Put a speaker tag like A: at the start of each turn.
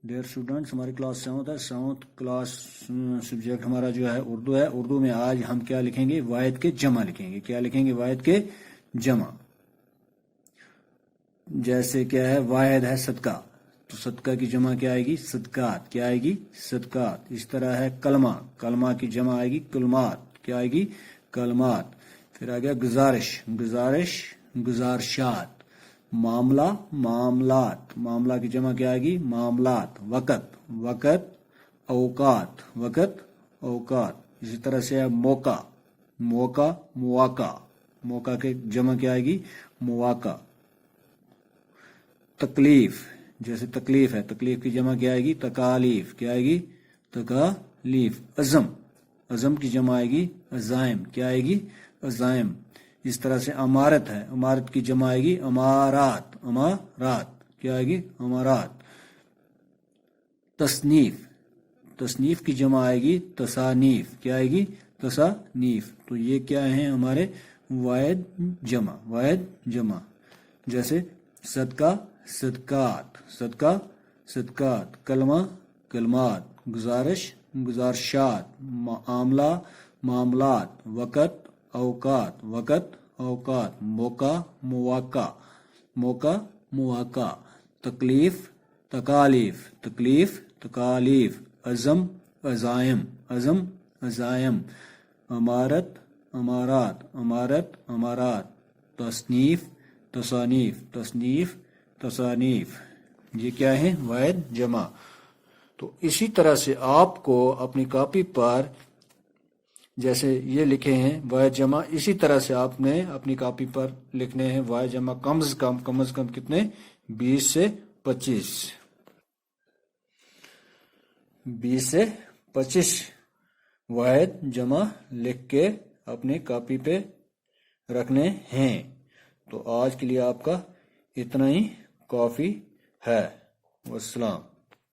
A: Dear students, हमारी class 7 है। 7th class subject हमारा जो है उर्दू है। उर्दू में आज हम क्या लिखेंगे? वाहिद के जमा लिखेंगे। क्या लिखेंगे? वाहिद के जमा। जैसे क्या है? वाहिद है सदका, तो सदका की जमा क्या आएगी? सदकात। क्या आएगी? सदकात। इस तरह है कलमा, कलमा की जमा आएगी कलमात। क्या आएगी? कलमात। फिर आ गया गुजारिश, गुजारिश गुजारशात। मामला, मामलात, मामला की जमा क्या आएगी? मामलात। वक़्त, वक़्त औकात, वक़्त औकात। इसी तरह से है मौका, मौका मुआका, मौका के जमा क्या आएगी? मुआका। तकलीफ, जैसे तकलीफ है, तकलीफ की जमा क्या आएगी? तकालीफ। क्या आएगी? तकालीफ। अज़म, अज़म की जमा आएगी अज़ाइम। क्या आएगी? अज़ाइम। इस तरह से अमारत है, अमारत की जमा आएगी अमारात, अमारात। क्या आएगी? अमारात। तसनीफ, तसनीफ की जमा आएगी तसानीफ। क्या आएगी? तसानीफ। तो ये क्या है? हमारे वाहिद जमा, वाहिद जमा। जैसे सदका, सदकात, सदका सदकात। कलमा, कलमात। गुजारिश, गुजारशात। मामला, मामलात। वक़्त, औकात, वक़्त औकात। मौका, मुवाका, मौका मुवाका। तकलीफ, तकालीफ, तकलीफ तकालीफ। अज़म, अज़ायम, अज़म अज़ायम। अमारत, अमारात, अमारत अमारात। तसनीफ, तसानीफ, तसनीफ तसानीफ। ये क्या है? वाहिद जमा। तो इसी तरह से आपको अपनी कॉपी पर जैसे ये लिखे हैं वाहिद जमा, इसी तरह से आपने अपनी कॉपी पर लिखने हैं वाहिद जमा कम से कम कितने? 20 से 25, 20 से 25 वाहिद जमा लिख के अपनी कॉपी पे रखने हैं। तो आज के लिए आपका इतना ही काफ़ी है। वस्सलाम।